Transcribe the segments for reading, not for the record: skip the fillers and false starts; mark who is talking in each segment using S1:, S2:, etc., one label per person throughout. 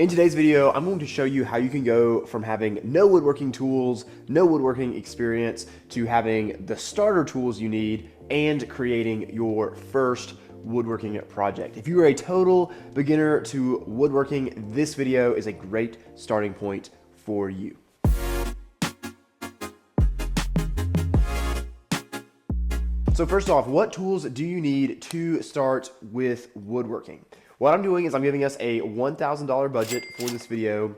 S1: In today's video, I'm going to show you how you can go from having no woodworking tools, no woodworking experience, to having the starter tools you need and creating your first woodworking project. If you are a total beginner to woodworking, this video is a great starting point for you. So first off, what tools do you need to start with woodworking? What I'm doing is I'm giving us a $1,000 budget for this video,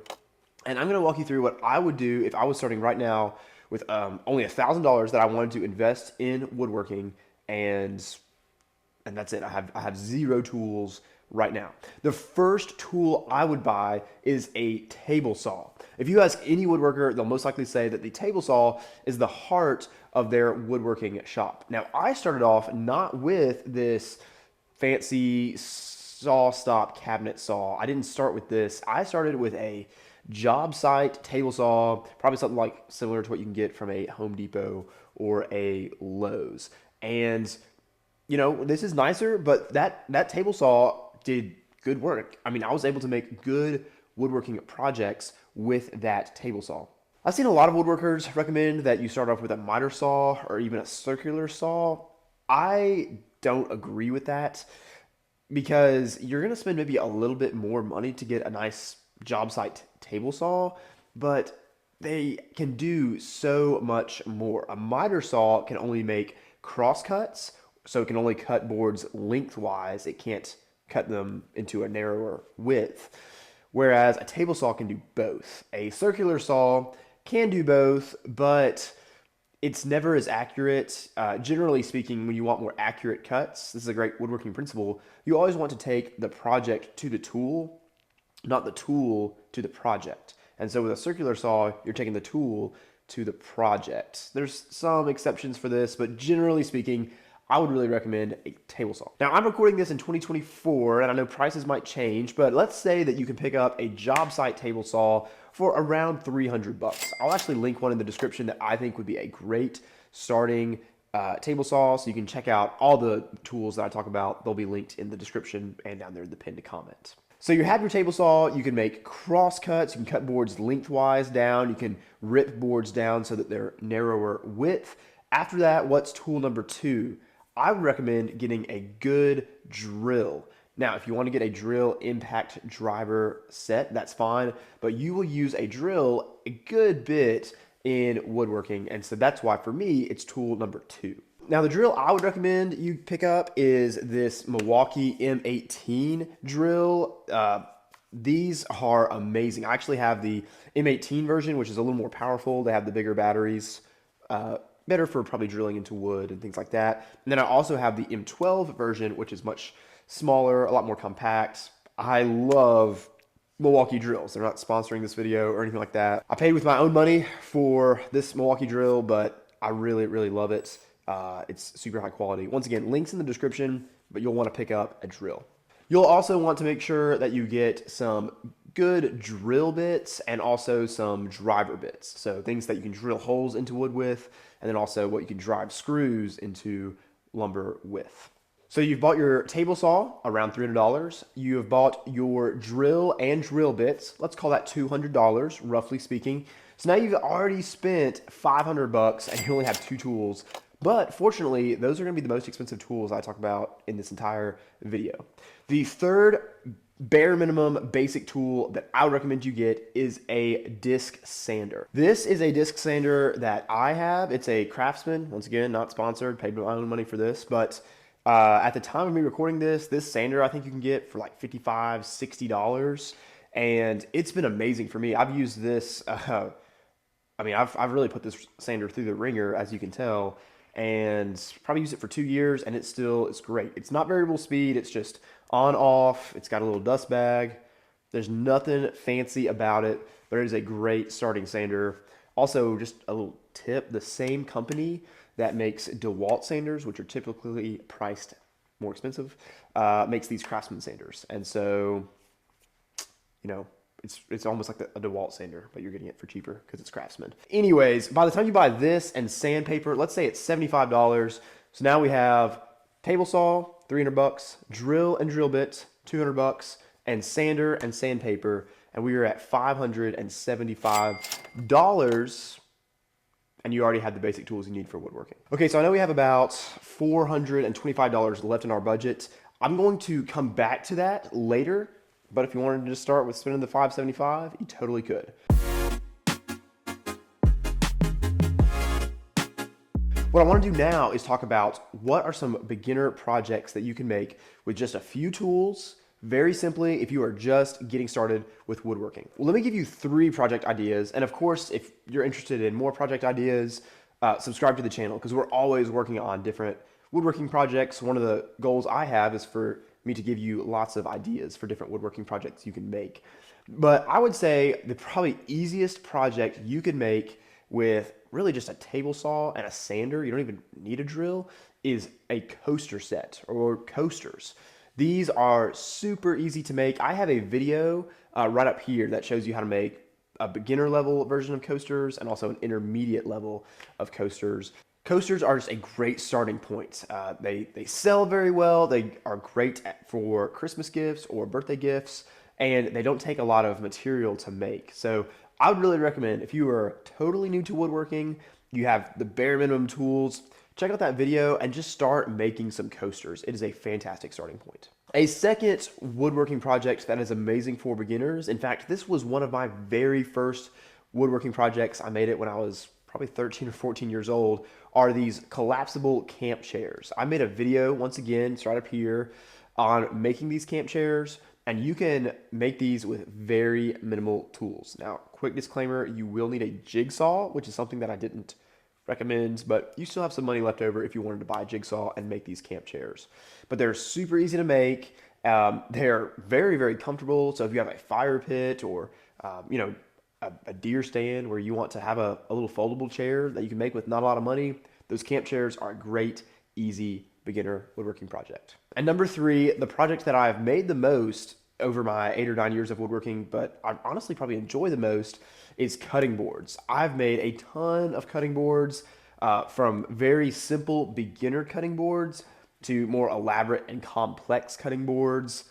S1: and I'm gonna walk you through what I would do if I was starting right now with only $1,000 that I wanted to invest in woodworking, and that's it. I have zero tools right now. The first tool I would buy is a table saw. If you ask any woodworker, they'll most likely say that the table saw is the heart of their woodworking shop. Now, I started off not with this fancy saw stop cabinet saw. I didn't start with this. I started with a job site table saw, probably something like similar to what you can get from a Home Depot or a Lowe's. And you know, this is nicer, but that table saw did good work. I mean, I was able to make good woodworking projects with that table saw. I've seen a lot of woodworkers recommend that you start off with a miter saw or even a circular saw. I don't agree with that because you're gonna spend maybe a little bit more money to get a nice job site table saw, but they can do so much more. A miter saw can only make cross cuts, so it can only cut boards lengthwise. It can't cut them into a narrower width. Whereas a table saw can do both. A circular saw can do both, but it's never as accurate. Generally speaking, when you want more accurate cuts, this is a great woodworking principle, you always want to take the project to the tool, not the tool to the project. And so with a circular saw, you're taking the tool to the project. There's some exceptions for this, but generally speaking, I would really recommend a table saw. Now, I'm recording this in 2024, and I know prices might change, but let's say that you can pick up a job site table saw for around 300 bucks. I'll actually link one in the description that I think would be a great starting table saw, so you can check out all the tools that I talk about. They'll be linked in the description and down there in the pinned comment. So you have your table saw, you can make cross cuts, you can cut boards lengthwise down, you can rip boards down so that they're narrower width. After that, what's tool number two? I would recommend getting a good drill. Now, if you want to get a drill impact driver set, that's fine, but you will use a drill a good bit in woodworking, and so that's why for me, it's tool number two. Now, the drill I would recommend you pick up is this Milwaukee M18 drill. These are amazing. I actually have the M18 version, which is a little more powerful. They have the bigger batteries. Better for probably drilling into wood and things like that. And then I also have the M12 version, which is much smaller, a lot more compact. I love Milwaukee drills. They're not sponsoring this video or anything like that. I paid with my own money for this Milwaukee drill, but I really, really love it. It's super high quality. Once again, links in the description, but you'll want to pick up a drill. You'll also want to make sure that you get some good drill bits and also some driver bits. So things that you can drill holes into wood with, and then also what you can drive screws into lumber with. So you've bought your table saw, around $300. You have bought your drill and drill bits. Let's call that $200, roughly speaking. So now you've already spent 500 bucks and you only have two tools. But fortunately, those are gonna be the most expensive tools I talk about in this entire video. The third bare minimum basic tool that I would recommend you get is a disc sander. This is a disc sander that I have. It's a Craftsman, once again, not sponsored, paid my own money for this, but at the time of me recording this sander I think you can get for like $55, $60, and it's been amazing for me. I've used this, I mean, I've really put this sander through the ringer, as you can tell, and probably used it for 2 years, and it's great. It's not variable speed, it's just on off. It's got a little dust bag. There's nothing fancy about it, but it is a great starting sander. Also, just a little tip, the same company that makes DeWalt sanders, which are typically priced more expensive, makes these Craftsman sanders. And so, you know, it's almost like a DeWalt sander, but you're getting it for cheaper because it's Craftsman. Anyways, by the time you buy this and sandpaper, let's say it's $75. So now we have table saw, 300 bucks, drill and drill bits, 200 bucks, and sander and sandpaper and we are at $575, and you already have the basic tools you need for woodworking. Okay, so I know we have about $425 left in our budget. I'm going to come back to that later, but if you wanted to just start with spending the $575, you totally could. What I want to do now is talk about what are some beginner projects that you can make with just a few tools, very simply, if you are just getting started with woodworking. Well, let me give you 3 project ideas. And of course, if you're interested in more project ideas, subscribe to the channel because we're always working on different woodworking projects. One of the goals I have is for me to give you lots of ideas for different woodworking projects you can make. But I would say the probably easiest project you can make with really just a table saw and a sander, you don't even need a drill, is a coaster set or coasters. These are super easy to make. I have a video right up here that shows you how to make a beginner level version of coasters and also an intermediate level of coasters. Coasters are just a great starting point. They sell very well. They are great for Christmas gifts or birthday gifts, and they don't take a lot of material to make. So I would really recommend, if you are totally new to woodworking, you have the bare minimum tools, check out that video and just start making some coasters. It is a fantastic starting point. A second woodworking project that is amazing for beginners, in fact, this was one of my very first woodworking projects. I made it when I was probably 13 or 14 years old, are these collapsible camp chairs. I made a video, once again, it's right up here, on making these camp chairs, and you can make these with very minimal tools. Now, quick disclaimer, you will need a jigsaw, which is something that I didn't recommend, but you still have some money left over if you wanted to buy a jigsaw and make these camp chairs. But they're super easy to make. They're very, very comfortable. So if you have a fire pit or, a deer stand where you want to have a little foldable chair that you can make with not a lot of money, those camp chairs are a great, easy beginner woodworking project. And number 3, the project that I've made the most over my 8 or 9 years of woodworking, but I honestly probably enjoy the most, is cutting boards. I've made a ton of cutting boards, from very simple beginner cutting boards to more elaborate and complex cutting boards.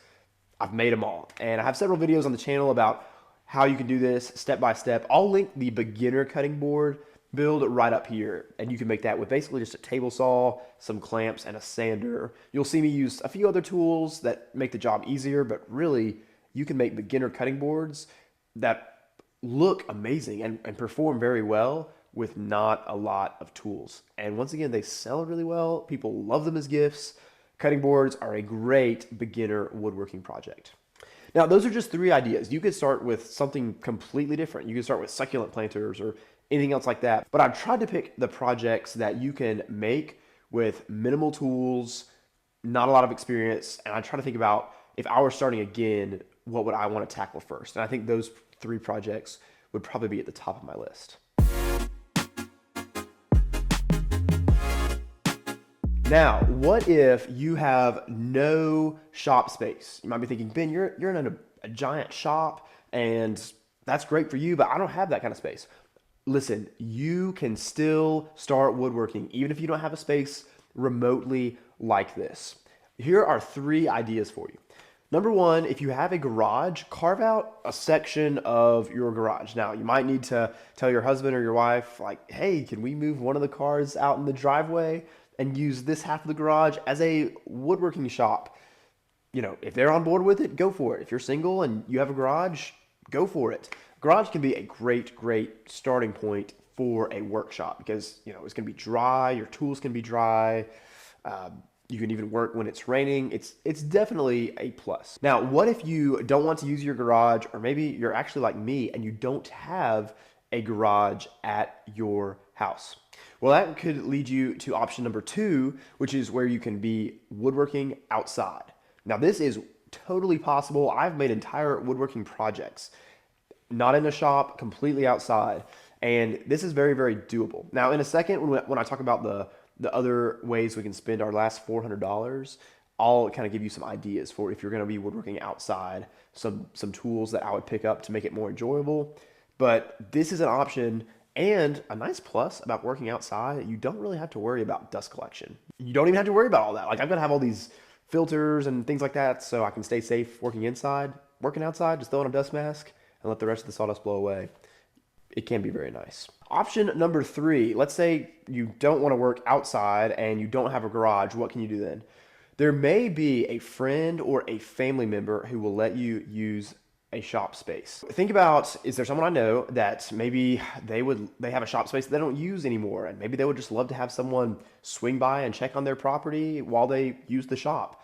S1: I've made them all. And I have several videos on the channel about how you can do this step by step. I'll link the beginner cutting board build right up here, and you can make that with basically just a table saw, some clamps, and a sander. You'll see me use a few other tools that make the job easier, but really you can make beginner cutting boards that look amazing and perform very well with not a lot of tools. And once again, they sell really well. People love them as gifts. Cutting boards are a great beginner woodworking project. Now, those are just 3 ideas. You could start with something completely different. You could start with succulent planters or anything else like that. But I've tried to pick the projects that you can make with minimal tools, not a lot of experience, and I try to think about, if I were starting again, what would I want to tackle first? And I think those 3 projects would probably be at the top of my list. Now, what if you have no shop space? You might be thinking, Ben, you're in a giant shop, and that's great for you, but I don't have that kind of space. Listen, you can still start woodworking even if you don't have a space remotely like this. Here are 3 ideas for you. Number 1, if you have a garage, carve out a section of your garage. Now, you might need to tell your husband or your wife, like, hey, can we move one of the cars out in the driveway and use this half of the garage as a woodworking shop? You know, if they're on board with it, go for it. If you're single and you have a garage, go for it. Garage can be a great, great starting point for a workshop because, it's going to be dry. Your tools can be dry. You can even work when it's raining. It's definitely a plus. Now, what if you don't want to use your garage, or maybe you're actually like me and you don't have a garage at your house? Well, that could lead you to option number 2, which is where you can be woodworking outside. Now, this is totally possible. I've made entire woodworking projects, not in a shop, completely outside. And this is very, very doable. Now, in a second, when I talk about the other ways we can spend our last $400, I'll kind of give you some ideas for if you're going to be woodworking outside, some tools that I would pick up to make it more enjoyable. But this is an option, and a nice plus about working outside, you don't really have to worry about dust collection. You don't even have to worry about all that. Like, I've got to have all these filters and things like that so I can stay safe working inside. Working outside, just throw on a dust mask, and let the rest of the sawdust blow away. It can be very nice. Option number 3, let's say you don't want to work outside and you don't have a garage. What can you do then? There may be a friend or a family member who will let you use a shop space. Think about, is there someone I know that maybe they have a shop space that they don't use anymore, and maybe they would just love to have someone swing by and check on their property while they use the shop.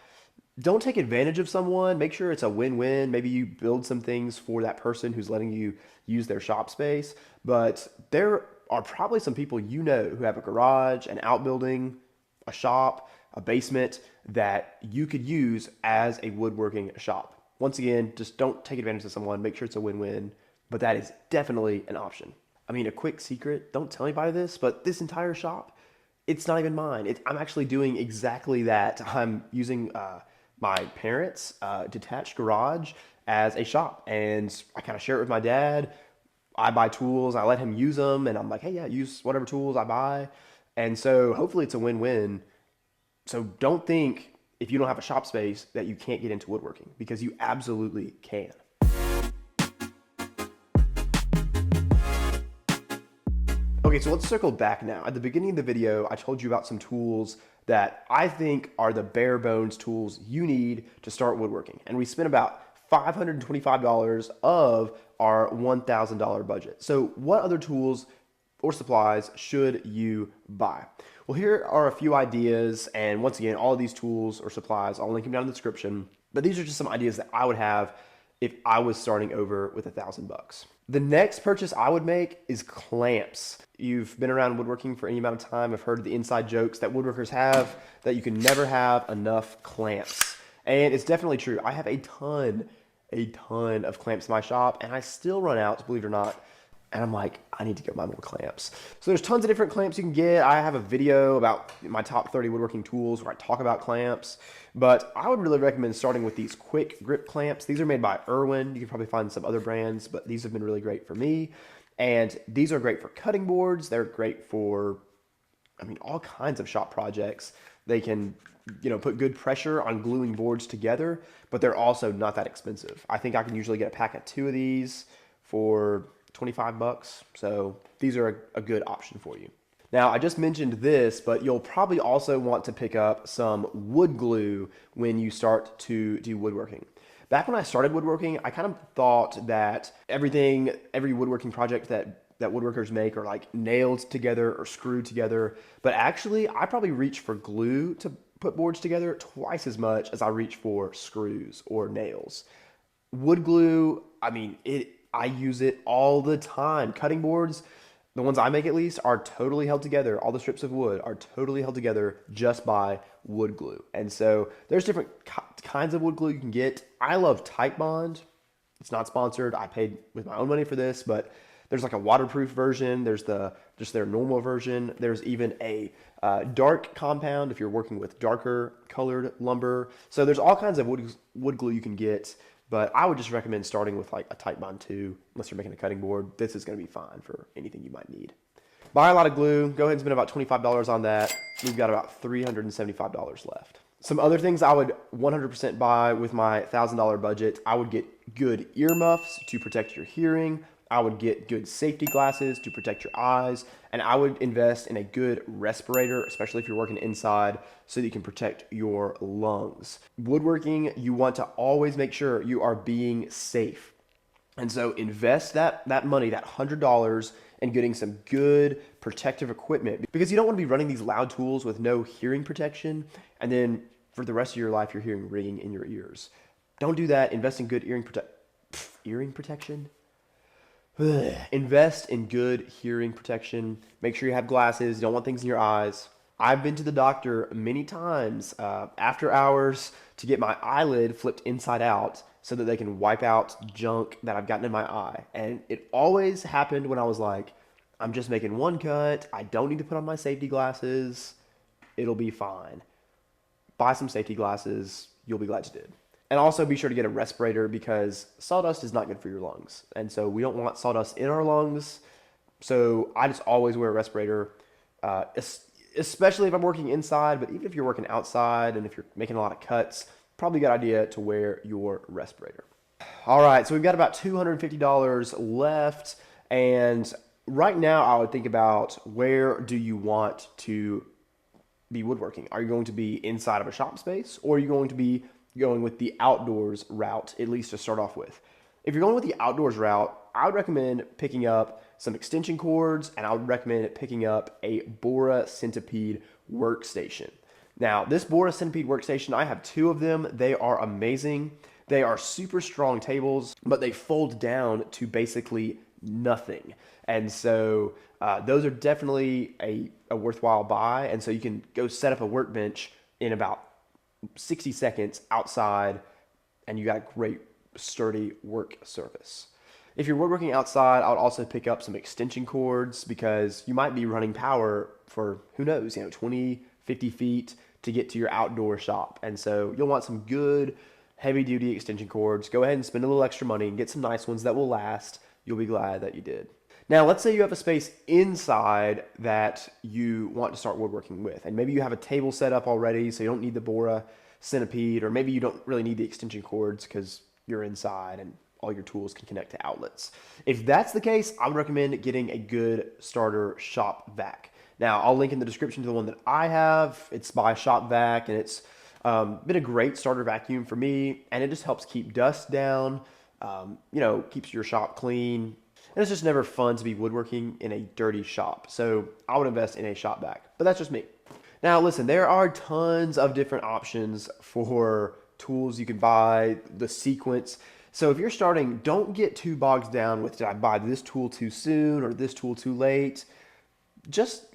S1: Don't take advantage of someone. Make sure it's a win-win. Maybe you build some things for that person who's letting you use their shop space. But there are probably some people you know who have a garage, an outbuilding, a shop, a basement that you could use as a woodworking shop. Once again, just don't take advantage of someone. Make sure it's a win-win. But that is definitely an option. I mean, a quick secret, don't tell anybody this, but this entire shop, it's not even mine. I'm actually doing exactly that. I'm using my parents' detached garage as a shop, and I kind of share it with my dad. I buy tools, I let him use them, and I'm like, hey, yeah, use whatever tools I buy. And so hopefully it's a win-win. So don't think if you don't have a shop space that you can't get into woodworking, because you absolutely can. Okay, so let's circle back now. At the beginning of the video, I told you about some tools that I think are the bare bones tools you need to start woodworking. And we spent about $525 of our $1,000 budget. So what other tools or supplies should you buy? Well, here are a few ideas. And once again, all of these tools or supplies, I'll link them down in the description. But these are just some ideas that I would have if I was starting over with $1,000. The next purchase I would make is clamps. You've been around woodworking for any amount of time. I've heard the inside jokes that woodworkers have that you can never have enough clamps. And it's definitely true. I have a ton of clamps in my shop, and I still run out, believe it or not. And I'm like, I need to go buy more clamps. So there's tons of different clamps you can get. I have a video about my top 30 woodworking tools where I talk about clamps. But I would really recommend starting with these quick grip clamps. These are made by Irwin. You can probably find some other brands, but these have been really great for me. And these are great for cutting boards. They're great for, I mean, all kinds of shop projects. They can, put good pressure on gluing boards together, but they're also not that expensive. I think I can usually get a pack of 2 of these for $25. So these are a good option for you. Now, I just mentioned this, but you'll probably also want to pick up some wood glue when you start to do woodworking. Back when I started woodworking, I kind of thought that every woodworking project that woodworkers make are like nailed together or screwed together. But actually, I probably reach for glue to put boards together twice as much as I reach for screws or nails. Wood glue, I use it all the time. Cutting boards, the ones I make at least, are totally held together. All the strips of wood are totally held together just by wood glue. And so there's different kinds of wood glue you can get. I love Titebond. It's not sponsored. I paid with my own money for this, but there's like a waterproof version. There's just their normal version. There's even a dark compound if you're working with darker colored lumber. So there's all kinds of wood glue you can get. But I would just recommend starting with like a Titebond 2, unless you're making a cutting board. This is going to be fine for anything you might need. Buy a lot of glue. Go ahead and spend about $25 on that. We've got about $375 left. Some other things I would 100% buy with my $1,000 budget. I would get good earmuffs to protect your hearing. I would get good safety glasses to protect your eyes, and I would invest in a good respirator, especially if you're working inside, so that you can protect your lungs. Woodworking, you want to always make sure you are being safe. And so invest that money, that $100, in getting some good protective equipment, because you don't want to be running these loud tools with no hearing protection, and then for the rest of your life, you're hearing ringing in your ears. Don't do that. Invest in good hearing protection. Invest in good hearing protection. Make sure you have glasses. You don't want things in your eyes. I've been to the doctor many times after hours to get my eyelid flipped inside out so that they can wipe out junk that I've gotten in my eye. And it always happened when I was like, I'm just making one cut. I don't need to put on my safety glasses. It'll be fine. Buy some safety glasses. You'll be glad you did. And also be sure to get a respirator, because sawdust is not good for your lungs. And so we don't want sawdust in our lungs. So I just always wear a respirator, especially if I'm working inside. But even if you're working outside and if you're making a lot of cuts, probably a good idea to wear your respirator. All right, so we've got about $250 left, and right now I would think about where do you want to be woodworking? Are you going to be inside of a shop space, or are you going to be going with the outdoors route, at least to start off with? If you're going with the outdoors route, I would recommend picking up some extension cords, and I would recommend picking up a Bora Centipede workstation. Now, this Bora Centipede workstation, I have two of them. They are amazing. They are super strong tables, but they fold down to basically nothing. And so those are definitely a worthwhile buy. And so you can go set up a workbench in about 60 seconds outside, and you got a great sturdy work surface. If you're woodworking outside, I would also pick up some extension cords because you might be running power for, who knows, 20, 50 feet to get to your outdoor shop. And so you'll want some good heavy duty extension cords. Go ahead and spend a little extra money and get some nice ones that will last. You'll be glad that you did. Now, let's say you have a space inside that you want to start woodworking with, and maybe you have a table set up already, so you don't need the Bora Centipede, or maybe you don't really need the extension cords because you're inside and all your tools can connect to outlets. If that's the case, I would recommend getting a good starter shop vac. Now, I'll link in the description to the one that I have. It's by Shop Vac, and it's been a great starter vacuum for me, and it just helps keep dust down, keeps your shop clean. And it's just never fun to be woodworking in a dirty shop. So I would invest in a shop vac, but that's just me. Now, listen, there are tons of different options for tools you can buy, the sequence. So if you're starting, don't get too bogged down with, did I buy this tool too soon or this tool too late? Just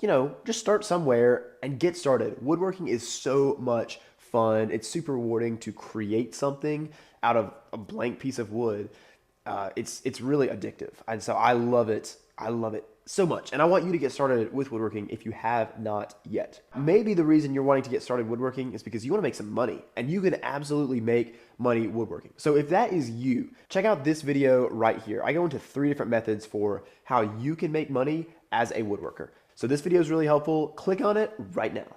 S1: start somewhere and get started. Woodworking is so much fun. It's super rewarding to create something out of a blank piece of wood. It's really addictive, and so I love it. I love it so much, and I want you to get started with woodworking if you have not yet. Maybe the reason you're wanting to get started woodworking is because you want to make some money, and you can absolutely make money woodworking. So if that is you, check out this video right here. I go into 3 different methods for how you can make money as a woodworker. So this video is really helpful. Click on it right now.